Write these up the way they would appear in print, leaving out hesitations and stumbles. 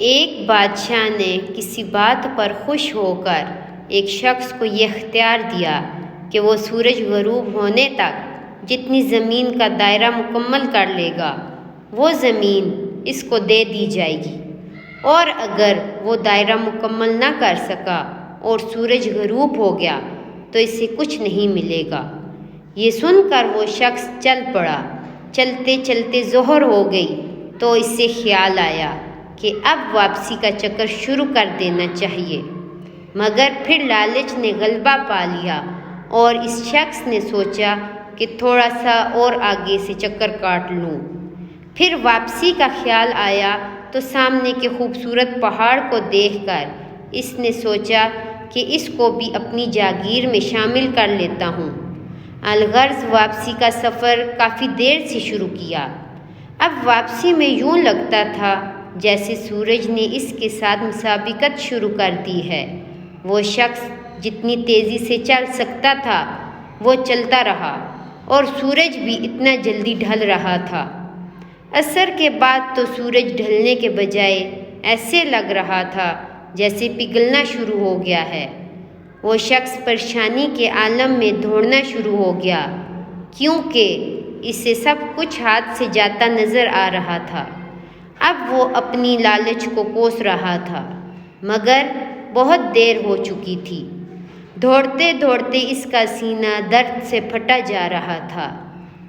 ایک بادشاہ نے کسی بات پر خوش ہو کر ایک شخص کو یہ اختیار دیا کہ وہ سورج غروب ہونے تک جتنی زمین کا دائرہ مکمل کر لے گا وہ زمین اس کو دے دی جائے گی، اور اگر وہ دائرہ مکمل نہ کر سکا اور سورج غروب ہو گیا تو اسے کچھ نہیں ملے گا۔ یہ سن کر وہ شخص چل پڑا۔ چلتے چلتے ظہر ہو گئی تو اس سے خیال آیا کہ اب واپسی کا چکر شروع کر دینا چاہیے، مگر پھر لالچ نے غلبہ پا لیا اور اس شخص نے سوچا کہ تھوڑا سا اور آگے سے چکر کاٹ لوں۔ پھر واپسی کا خیال آیا تو سامنے کے خوبصورت پہاڑ کو دیکھ کر اس نے سوچا کہ اس کو بھی اپنی جاگیر میں شامل کر لیتا ہوں۔ الغرض واپسی کا سفر کافی دیر سے شروع کیا۔ اب واپسی میں یوں لگتا تھا جیسے سورج نے اس کے ساتھ مسابقت شروع کر دی ہے۔ وہ شخص جتنی تیزی سے چل سکتا تھا وہ چلتا رہا اور سورج بھی اتنا جلدی ڈھل رہا تھا۔ عصر کے بعد تو سورج ڈھلنے کے بجائے ایسے لگ رہا تھا جیسے پگھلنا شروع ہو گیا ہے۔ وہ شخص پریشانی کے عالم میں دوڑنا شروع ہو گیا، کیونکہ اسے سب کچھ ہاتھ سے جاتا نظر آ رہا تھا۔ اب وہ اپنی لالچ کو کوس رہا تھا، مگر بہت دیر ہو چکی تھی۔ دوڑتے دوڑتے اس کا سینہ درد سے پھٹا جا رہا تھا،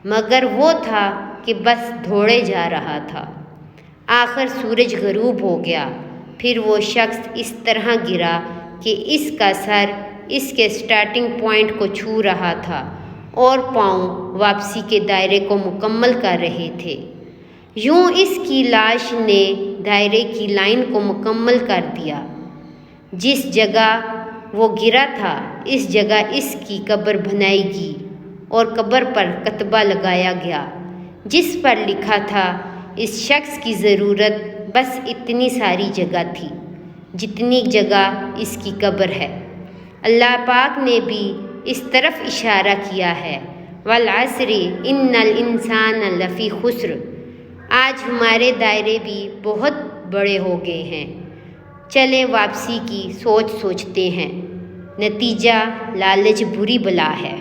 مگر وہ تھا کہ بس دوڑے جا رہا تھا۔ آخر سورج غروب ہو گیا۔ پھر وہ شخص اس طرح گرا کہ اس کا سر اس کے سٹارٹنگ پوائنٹ کو چھو رہا تھا اور پاؤں واپسی کے دائرے کو مکمل کر رہے تھے۔ یوں اس کی لاش نے دائرے کی لائن کو مکمل کر دیا۔ جس جگہ وہ گرا تھا اس جگہ اس کی قبر بنائی گئی اور قبر پر کتبہ لگایا گیا جس پر لکھا تھا، اس شخص کی ضرورت بس اتنی ساری جگہ تھی جتنی جگہ اس کی قبر ہے۔ اللہ پاک نے بھی اس طرف اشارہ کیا ہے، والعصر ان الانسان لفی خسر۔ آج ہمارے دائرے بھی بہت بڑے ہو گئے ہیں، چلیں واپسی کی سوچتے ہیں۔ نتیجہ لالچ بری بلا ہے۔